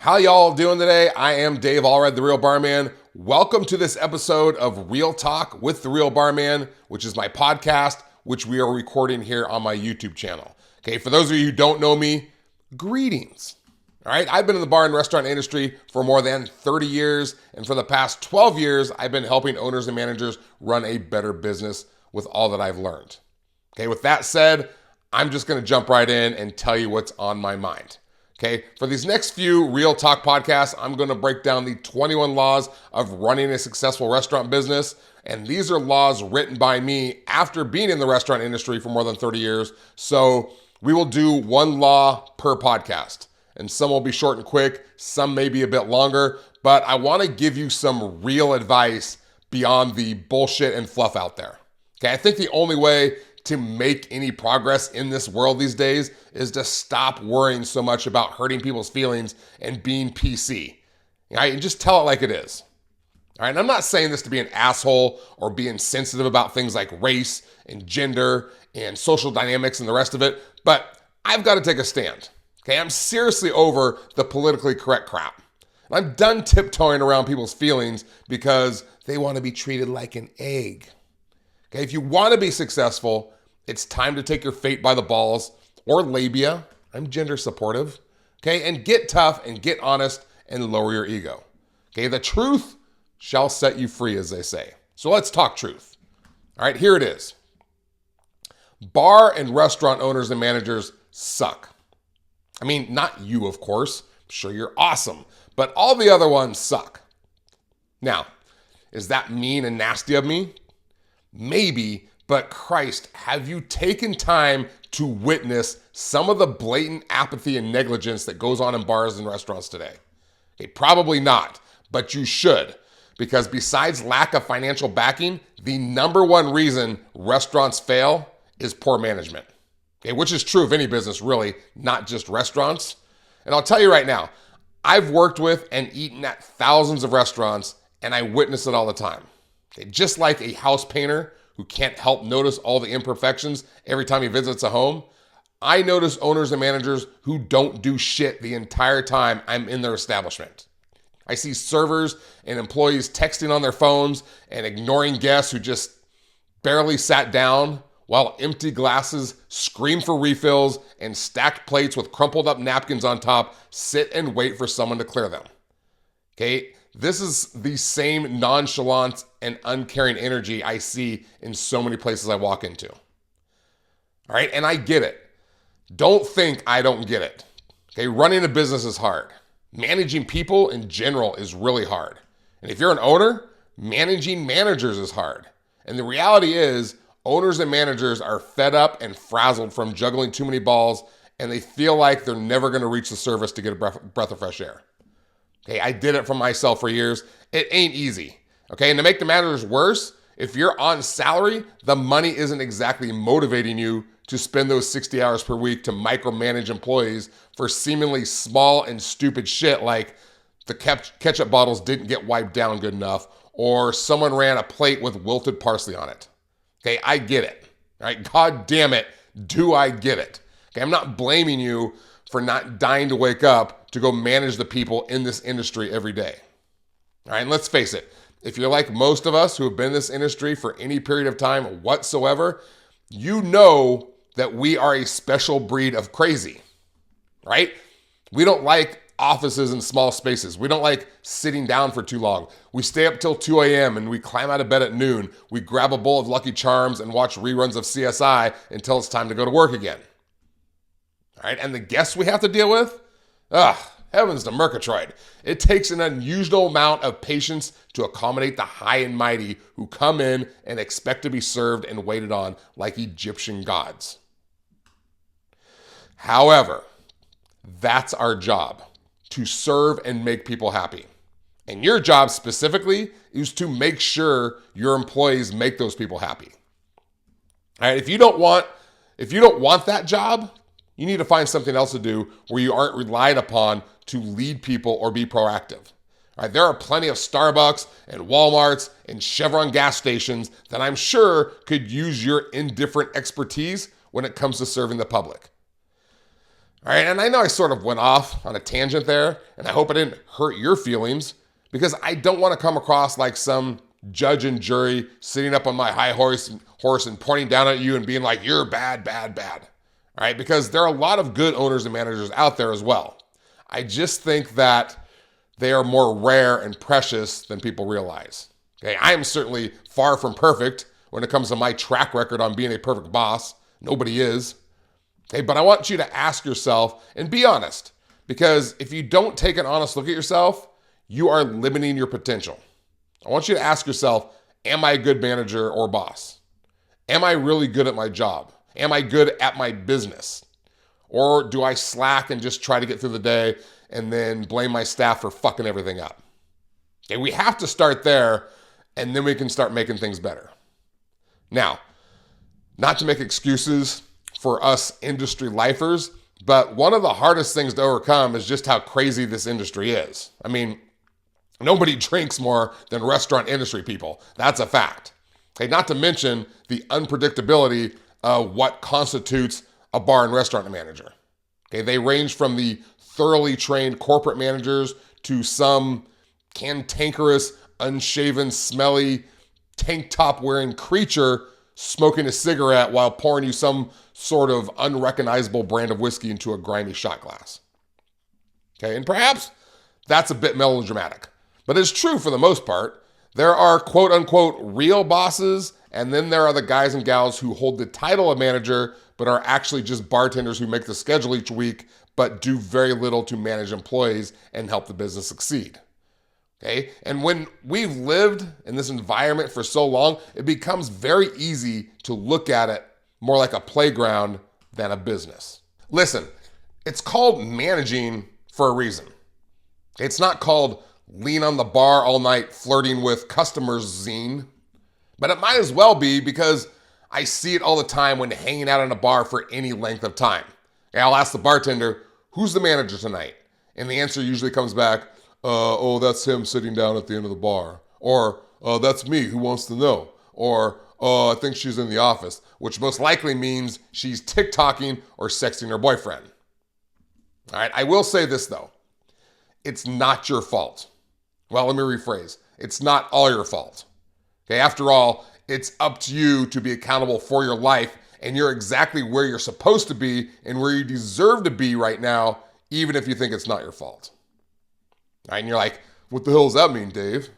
How y'all doing today? I am Dave Allred, the Real Barman. Welcome to this episode of Real Talk with the Real Barman, which is my podcast, which we are recording here on my YouTube channel. Okay, for those of you who don't know me, greetings. All right, I've been in the bar and restaurant industry for more than 30 years, and for the past 12 years, I've been helping owners and managers run a better business with all that I've learned. Okay, with that said, I'm just gonna jump right in and tell you what's on my mind. Okay, for these next few Real Talk podcasts, I'm gonna break down the 21 laws of running a successful restaurant business. And these are laws written by me after being in the restaurant industry for more than 30 years. So we will do one law per podcast. And some will be short and quick, some may be a bit longer, but I wanna give you some real advice beyond the bullshit and fluff out there. Okay, I think the only way to make any progress in this world these days is to stop worrying so much about hurting people's feelings and being PC. All right, and just tell it like it is. All right, and I'm not saying this to be an asshole or being sensitive about things like race and gender and social dynamics and the rest of it, but I've got to take a stand. Okay, I'm seriously over the politically correct crap. I'm done tiptoeing around people's feelings because they want to be treated like an egg. Okay, if you want to be successful, it's time to take your fate by the balls or labia. I'm gender supportive. Okay, and get tough and get honest and lower your ego. Okay, the truth shall set you free, as they say. So let's talk truth. All right, here it is. Bar and restaurant owners and managers suck. I mean, not you, of course. I'm sure you're awesome, but all the other ones suck. Now, is that mean and nasty of me? Maybe, but Christ, have you taken time to witness some of the blatant apathy and negligence that goes on in bars and restaurants today? Okay, probably not, but you should, because besides lack of financial backing, the number one reason restaurants fail is poor management. Okay, which is true of any business, really, not just restaurants. And I'll tell you right now, I've worked with and eaten at thousands of restaurants, and I witness it all the time. Okay, just like a house painter who can't help notice all the imperfections every time he visits a home, I notice owners and managers who don't do shit the entire time I'm in their establishment. I see servers and employees texting on their phones and ignoring guests who just barely sat down, while empty glasses scream for refills and stacked plates with crumpled up napkins on top sit and wait for someone to clear them. Okay, this is the same nonchalance and uncaring energy I see in so many places I walk into. All right, and I get it. Don't think I don't get it. Okay, running a business is hard. Managing people in general is really hard. And if you're an owner, managing managers is hard. And the reality is, owners and managers are fed up and frazzled from juggling too many balls, and they feel like they're never going to reach the service to get a breath of fresh air. Okay, I did it for myself for years. It ain't easy. Okay, and to make the matters worse, if you're on salary, the money isn't exactly motivating you to spend those 60 hours per week to micromanage employees for seemingly small and stupid shit like the ketchup bottles didn't get wiped down good enough, or someone ran a plate with wilted parsley on it. Okay, I get it. All right, God damn it, do I get it? Okay, I'm not blaming you for not dying to wake up to go manage the people in this industry every day. All right, and let's face it, if you're like most of us who have been in this industry for any period of time whatsoever, you know that we are a special breed of crazy, right? We don't like offices and small spaces. We don't like sitting down for too long. We stay up till 2 a.m. and we climb out of bed at noon. We grab a bowl of Lucky Charms and watch reruns of CSI until it's time to go to work again. All right, and the guests we have to deal with? Heavens to Murgatroyd. It takes an unusual amount of patience to accommodate the high and mighty who come in and expect to be served and waited on like Egyptian gods. However, that's our job, to serve and make people happy. And your job specifically is to make sure your employees make those people happy. All right, if you don't want that job, you need to find something else to do where you aren't relied upon to lead people or be proactive. All right, there are plenty of Starbucks and Walmarts and Chevron gas stations that I'm sure could use your indifferent expertise when it comes to serving the public. All right, and I know I sort of went off on a tangent there, and I hope I didn't hurt your feelings because I don't want to come across like some judge and jury sitting up on my high horse and pointing down at you and being like, you're bad, bad, bad. All right, because there are a lot of good owners and managers out there as well. I just think that they are more rare and precious than people realize. Okay, I am certainly far from perfect when it comes to my track record on being a perfect boss. Nobody is. Okay, but I want you to ask yourself and be honest, because if you don't take an honest look at yourself, you are limiting your potential. I want you to ask yourself, am I a good manager or boss? Am I really good at my job? Am I good at my business? Or do I slack and just try to get through the day and then blame my staff for fucking everything up? Okay, we have to start there, and then we can start making things better. Now, not to make excuses for us industry lifers, but one of the hardest things to overcome is just how crazy this industry is. I mean, nobody drinks more than restaurant industry people. That's a fact. Okay, not to mention the unpredictability of what constitutes a bar and restaurant manager. Okay, they range from the thoroughly trained corporate managers to some cantankerous, unshaven, smelly, tank top wearing creature smoking a cigarette while pouring you some sort of unrecognizable brand of whiskey into a grimy shot glass. Okay, and perhaps that's a bit melodramatic, but it's true for the most part. There are quote unquote real bosses, and then there are the guys and gals who hold the title of manager, but are actually just bartenders who make the schedule each week, but do very little to manage employees and help the business succeed. Okay, and when we've lived in this environment for so long, it becomes very easy to look at it more like a playground than a business. Listen, it's called managing for a reason. It's not called lean on the bar all night flirting with customers zine, but it might as well be because I see it all the time when hanging out in a bar for any length of time. And I'll ask the bartender, who's the manager tonight? And the answer usually comes back, oh, that's him sitting down at the end of the bar. Or, that's me, who wants to know? Or, I think she's in the office, which most likely means she's TikToking or sexting her boyfriend. All right, I will say this though. It's not your fault. Well, let me rephrase. It's not all your fault. Okay, after all, it's up to you to be accountable for your life, and you're exactly where you're supposed to be and where you deserve to be right now, even if you think it's not your fault. All right, and you're like, what the hell does that mean, Dave?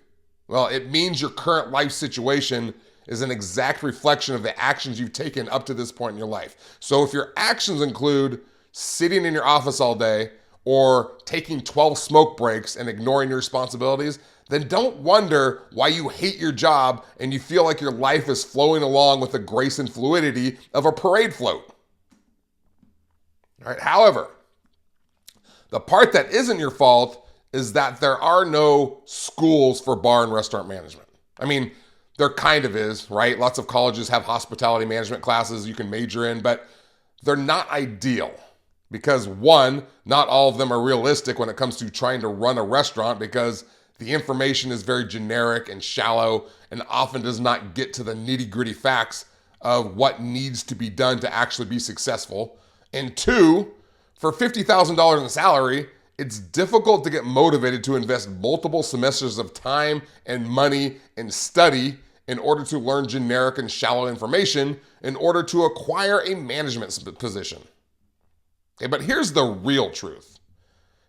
Well, it means your current life situation is an exact reflection of the actions you've taken up to this point in your life. So if your actions include sitting in your office all day or taking 12 smoke breaks and ignoring your responsibilities, then don't wonder why you hate your job and you feel like your life is flowing along with the grace and fluidity of a parade float. All right, however, the part that isn't your fault is that there are no schools for bar and restaurant management. I mean, there kind of is, right? Lots of colleges have hospitality management classes you can major in, but they're not ideal because one, not all of them are realistic when it comes to trying to run a restaurant because the information is very generic and shallow and often does not get to the nitty-gritty facts of what needs to be done to actually be successful. And two, for $50,000 in salary, it's difficult to get motivated to invest multiple semesters of time and money and study in order to learn generic and shallow information in order to acquire a management position. Okay, but here's the real truth.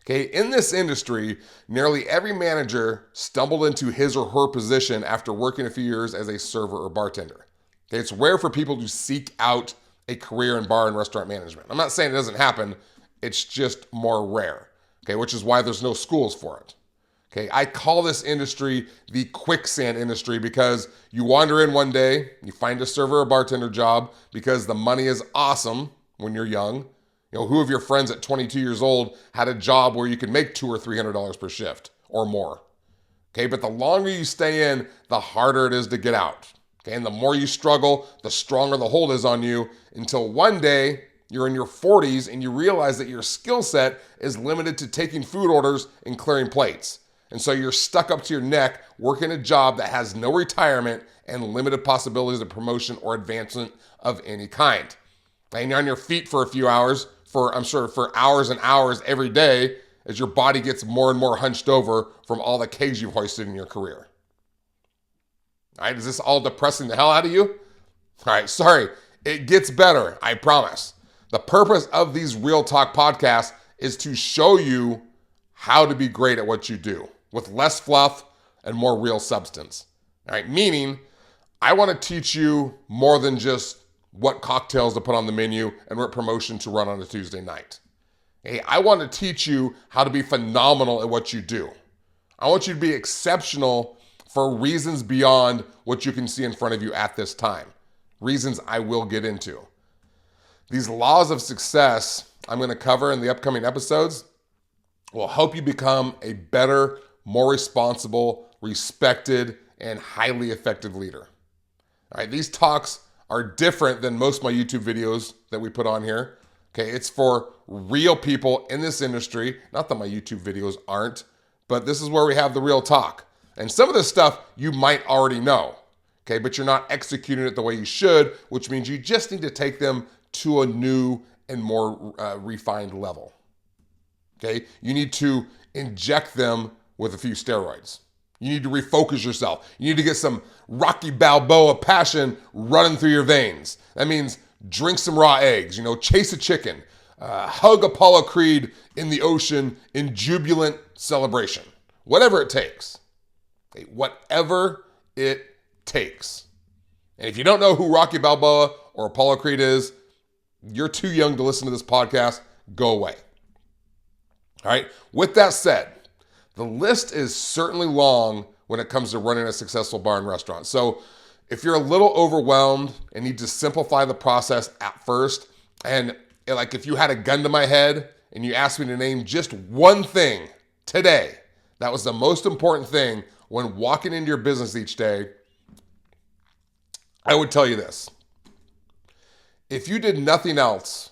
Okay, in this industry, nearly every manager stumbled into his or her position after working a few years as a server or bartender. Okay, it's rare for people to seek out a career in bar and restaurant management. I'm not saying it doesn't happen, it's just more rare. Okay, which is why there's no schools for it. Okay, I call this industry the quicksand industry because you wander in one day, you find a server or bartender job because the money is awesome when you're young. You know, who of your friends at 22 years old had a job where you could make $200 or $300 per shift or more? Okay, but the longer you stay in, the harder it is to get out. Okay, and the more you struggle, the stronger the hold is on you until one day you're in your 40s and you realize that your skill set is limited to taking food orders and clearing plates. And so you're stuck up to your neck working a job that has no retirement and limited possibilities of promotion or advancement of any kind. And you're on your feet for a few hours, for, I'm sure, for hours and hours every day as your body gets more and more hunched over from all the kegs you've hoisted in your career. All right, is this all depressing the hell out of you? All right, sorry. It gets better, I promise. The purpose of these Real Talk podcasts is to show you how to be great at what you do with less fluff and more real substance. All right, meaning I want to teach you more than just what cocktails to put on the menu and what promotion to run on a Tuesday night. Hey, I want to teach you how to be phenomenal at what you do. I want you to be exceptional for reasons beyond what you can see in front of you at this time. Reasons I will get into. These laws of success I'm going to cover in the upcoming episodes will help you become a better, more responsible, respected, and highly effective leader. All right, these talks are different than most of my YouTube videos that we put on here. Okay, it's for real people in this industry. Not that my YouTube videos aren't, but this is where we have the real talk. And some of this stuff you might already know, okay, but you're not executing it the way you should, which means you just need to take them to a new and more refined level. Okay, you need to inject them with a few steroids. You need to refocus yourself. You need to get some Rocky Balboa passion running through your veins. That means drink some raw eggs, chase a chicken, hug Apollo Creed in the ocean in jubilant celebration. Whatever it takes. Okay, whatever it takes. And if you don't know who Rocky Balboa or Apollo Creed is, you're too young to listen to this podcast. Go away. All right. With that said, the list is certainly long when it comes to running a successful bar and restaurant. So if you're a little overwhelmed and need to simplify the process at first, and like if you had a gun to my head and you asked me to name just one thing today, that was the most important thing when walking into your business each day, I would tell you this. If you did nothing else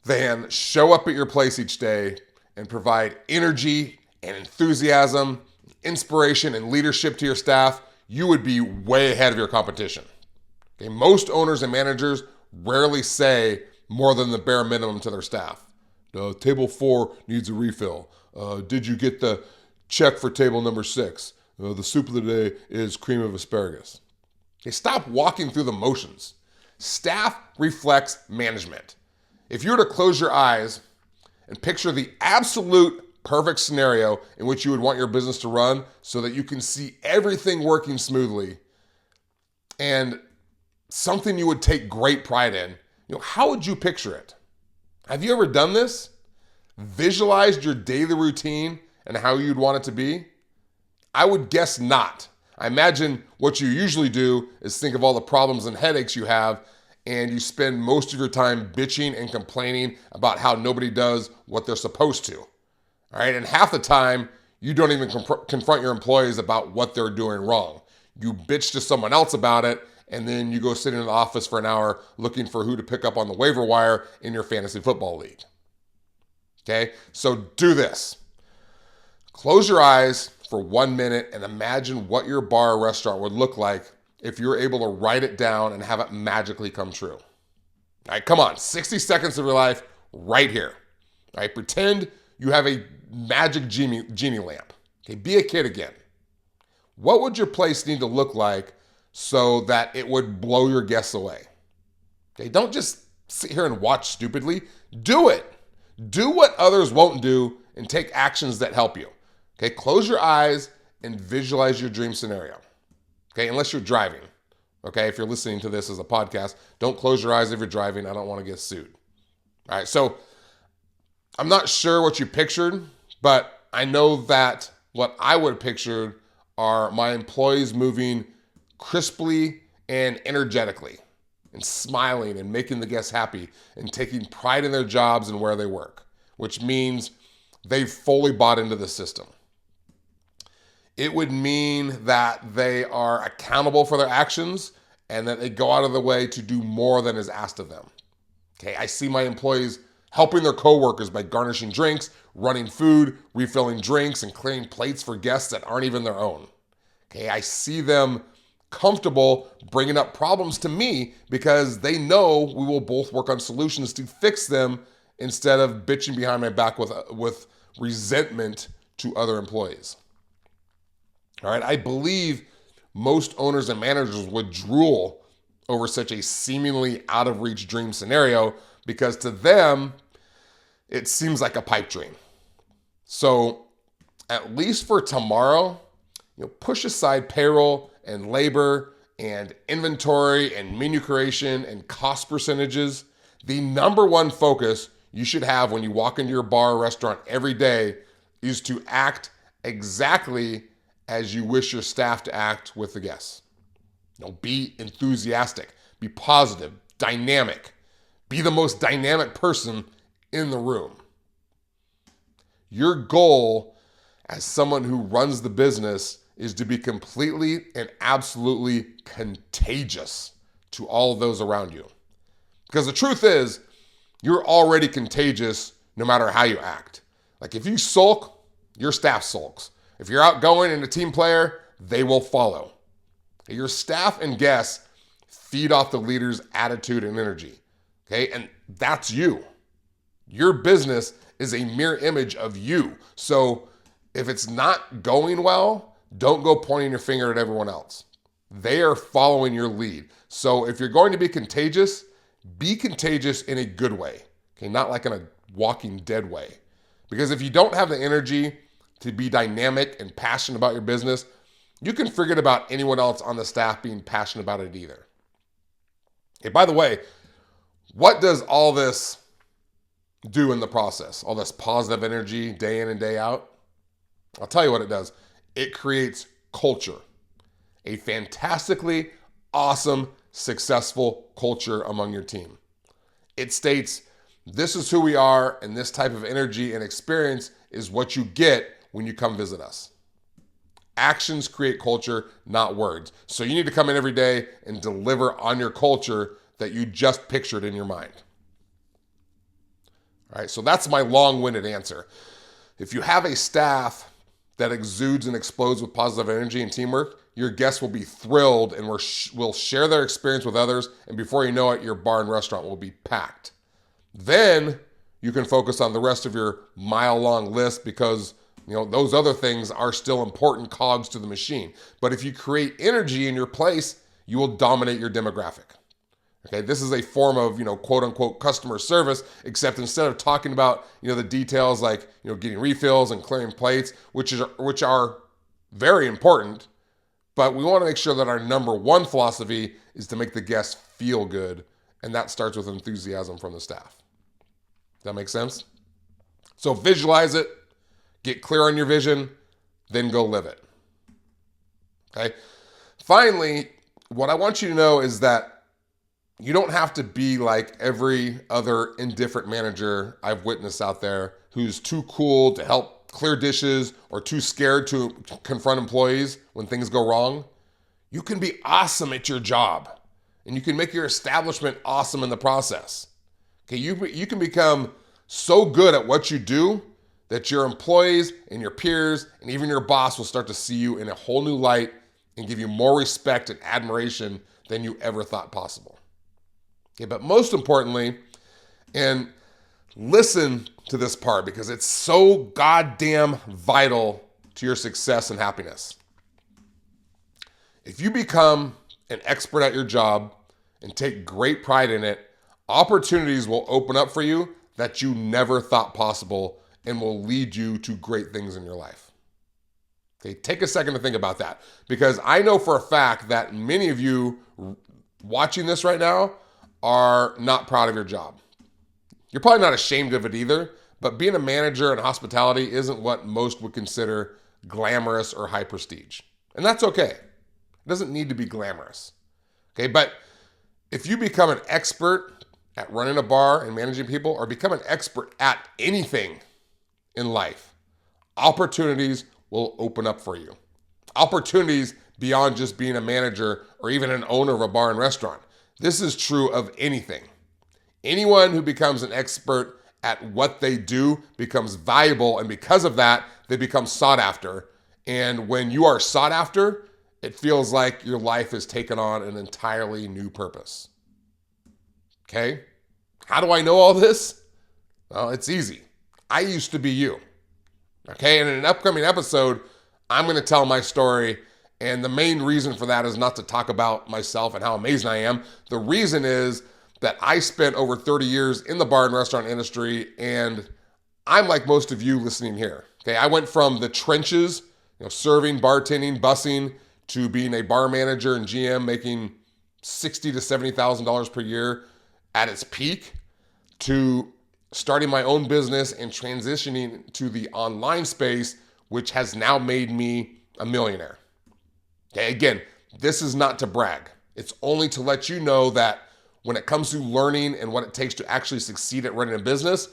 than show up at your place each day and provide energy and enthusiasm, inspiration and leadership to your staff, you would be way ahead of your competition. Okay, most owners and managers rarely say more than the bare minimum to their staff. Table 4 needs a refill. Did you get the check for table number 6? The soup of the day is cream of asparagus. Okay, stop walking through the motions. Staff reflects management. If you were to close your eyes and picture the absolute perfect scenario in which you would want your business to run so that you can see everything working smoothly and something you would take great pride in, how would you picture it? Have you ever done this? Visualized your daily routine and how you'd want it to be? I would guess not. I imagine what you usually do is think of all the problems and headaches you have, and you spend most of your time bitching and complaining about how nobody does what they're supposed to. All right, and half the time, you don't even confront your employees about what they're doing wrong. You bitch to someone else about it, and then you go sit in the office for an hour looking for who to pick up on the waiver wire in your fantasy football league. Okay, so do this. Close your eyes for 1 minute and imagine what your bar or restaurant would look like if you were able to write it down and have it magically come true. All right, come on, 60 seconds of your life right here. All right, pretend you have a magic genie lamp. Okay, be a kid again. What would your place need to look like so that it would blow your guests away? Okay, don't just sit here and watch stupidly. Do it. Do what others won't do and take actions that help you. Okay, close your eyes and visualize your dream scenario. Okay, unless you're driving. Okay, if you're listening to this as a podcast, don't close your eyes if you're driving. I don't want to get sued. All right, so I'm not sure what you pictured, but I know that what I would have pictured are my employees moving crisply and energetically and smiling and making the guests happy and taking pride in their jobs and where they work, which means they've fully bought into the system. It would mean that they are accountable for their actions and that they go out of the way to do more than is asked of them. Okay, I see my employees helping their coworkers by garnishing drinks, running food, refilling drinks, and clearing plates for guests that aren't even their own. Okay, I see them comfortable bringing up problems to me because they know we will both work on solutions to fix them instead of bitching behind my back with resentment to other employees. All right, I believe most owners and managers would drool over such a seemingly out of reach dream scenario because to them, it seems like a pipe dream. So at least for tomorrow, push aside payroll and labor and inventory and menu creation and cost percentages. The number one focus you should have when you walk into your bar or restaurant every day is to act exactly as you wish your staff to act with the guests. Be enthusiastic, be positive, dynamic, be the most dynamic person in the room. Your goal as someone who runs the business is to be completely and absolutely contagious to all of those around you. Because the truth is, you're already contagious no matter how you act. Like if you sulk, your staff sulks. If you're outgoing and a team player, they will follow. Your staff and guests feed off the leader's attitude and energy. Okay, and that's you. Your business is a mirror image of you. So if it's not going well, don't go pointing your finger at everyone else. They are following your lead. So if you're going to be contagious in a good way. Okay, not like in a Walking Dead way. Because if you don't have the energy to be dynamic and passionate about your business, you can forget about anyone else on the staff being passionate about it either. Hey, by the way, what does all this do in the process? All this positive energy day in and day out? I'll tell you what it does. It creates culture. A fantastically awesome, successful culture among your team. It states, this is who we are, and this type of energy and experience is what you get when you come visit us. Actions create culture, not words. So you need to come in every day and deliver on your culture that you just pictured in your mind. All right, so that's my long-winded answer. If you have a staff that exudes and explodes with positive energy and teamwork, your guests will be thrilled and will share their experience with others, and before you know it, your bar and restaurant will be packed. Then you can focus on the rest of your mile-long list because those other things are still important cogs to the machine. But if you create energy in your place, you will dominate your demographic. Okay, this is a form of, quote unquote customer service, except instead of talking about, the details like, getting refills and clearing plates, which are very important, but we want to make sure that our number one philosophy is to make the guests feel good. And that starts with enthusiasm from the staff. Does that make sense? So visualize it. Get clear on your vision, then go live it. Okay? Finally, what I want you to know is that you don't have to be like every other indifferent manager I've witnessed out there who's too cool to help clear dishes or too scared to confront employees when things go wrong. You can be awesome at your job, and you can make your establishment awesome in the process. Okay, you can become so good at what you do that your employees and your peers and even your boss will start to see you in a whole new light and give you more respect and admiration than you ever thought possible. Okay, but most importantly, and listen to this part because it's so goddamn vital to your success and happiness. If you become an expert at your job and take great pride in it, opportunities will open up for you that you never thought possible and will lead you to great things in your life. Okay, take a second to think about that because I know for a fact that many of you watching this right now are not proud of your job. You're probably not ashamed of it either, but being a manager in hospitality isn't what most would consider glamorous or high prestige. And that's okay. It doesn't need to be glamorous. Okay, but if you become an expert at running a bar and managing people or become an expert at anything in life, opportunities will open up for you. Opportunities beyond just being a manager or even an owner of a bar and restaurant. This is true of anything. Anyone who becomes an expert at what they do becomes valuable, and because of that, they become sought after. And when you are sought after, it feels like your life has taken on an entirely new purpose. Okay? How do I know all this? Well, it's easy. I used to be you. Okay, and in an upcoming episode, I'm going to tell my story. And the main reason for that is not to talk about myself and how amazing I am. The reason is that I spent over 30 years in the bar and restaurant industry, and I'm like most of you listening here. Okay, I went from the trenches, serving, bartending, bussing, to being a bar manager and GM, making $60,000 to $70,000 per year at its peak, to starting my own business and transitioning to the online space, which has now made me a millionaire. Okay, again, this is not to brag. It's only to let you know that when it comes to learning and what it takes to actually succeed at running a business,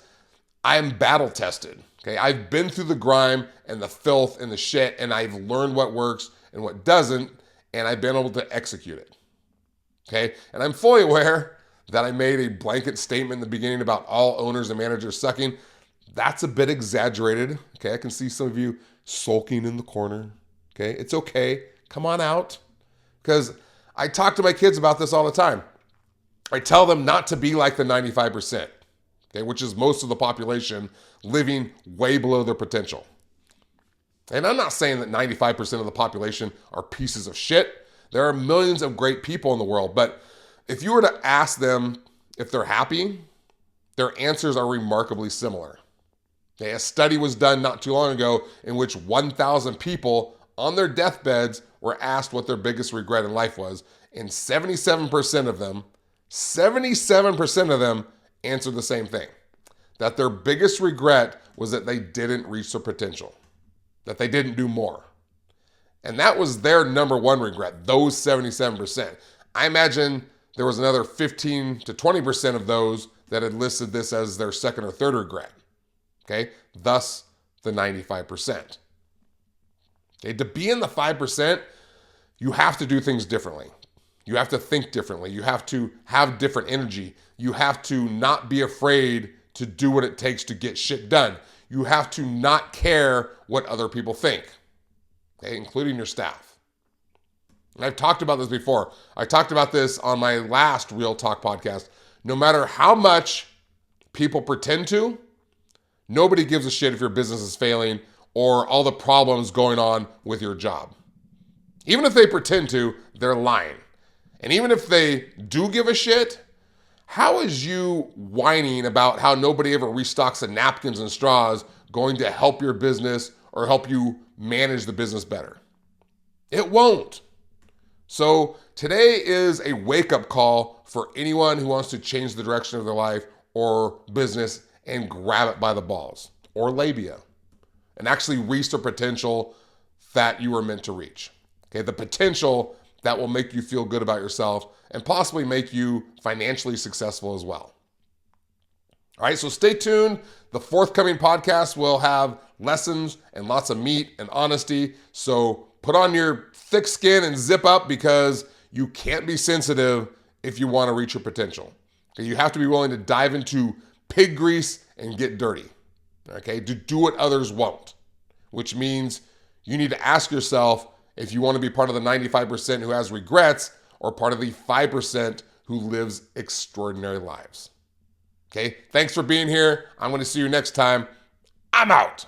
I am battle tested. Okay, I've been through the grime and the filth and the shit, and I've learned what works and what doesn't, and I've been able to execute it. Okay, and I'm fully aware that I made a blanket statement in the beginning about all owners and managers sucking. That's a bit exaggerated. Okay, I can see some of you sulking in the corner. Okay, it's okay. Come on out. Because I talk to my kids about this all the time. I tell them not to be like the 95%, okay, which is most of the population living way below their potential. And I'm not saying that 95% of the population are pieces of shit. There are millions of great people in the world, but if you were to ask them if they're happy, their answers are remarkably similar. Okay, a study was done not too long ago in which 1,000 people on their deathbeds were asked what their biggest regret in life was, and 77% of them answered the same thing, that their biggest regret was that they didn't reach their potential, that they didn't do more. And that was their number one regret, those 77%. I imagine there was another 15 to 20% of those that had listed this as their second or third regret. Okay, thus the 95%. Okay, to be in the 5%, you have to do things differently. You have to think differently. You have to have different energy. You have to not be afraid to do what it takes to get shit done. You have to not care what other people think, okay, including your staff. And I've talked about this before. I talked about this on my last Real Talk podcast. No matter how much people pretend to, nobody gives a shit if your business is failing or all the problems going on with your job. Even if they pretend to, they're lying. And even if they do give a shit, how is you whining about how nobody ever restocks the napkins and straws going to help your business or help you manage the business better? It won't. So today is a wake-up call for anyone who wants to change the direction of their life or business and grab it by the balls or labia and actually reach the potential that you were meant to reach. Okay, the potential that will make you feel good about yourself and possibly make you financially successful as well. All right, so stay tuned. The forthcoming podcast will have lessons and lots of meat and honesty. So put on your thick skin and zip up, because you can't be sensitive if you want to reach your potential. Okay, you have to be willing to dive into pig grease and get dirty. Okay, to do what others won't, which means you need to ask yourself if you want to be part of the 95% who has regrets or part of the 5% who lives extraordinary lives. Okay, thanks for being here. I'm going to see you next time. I'm out.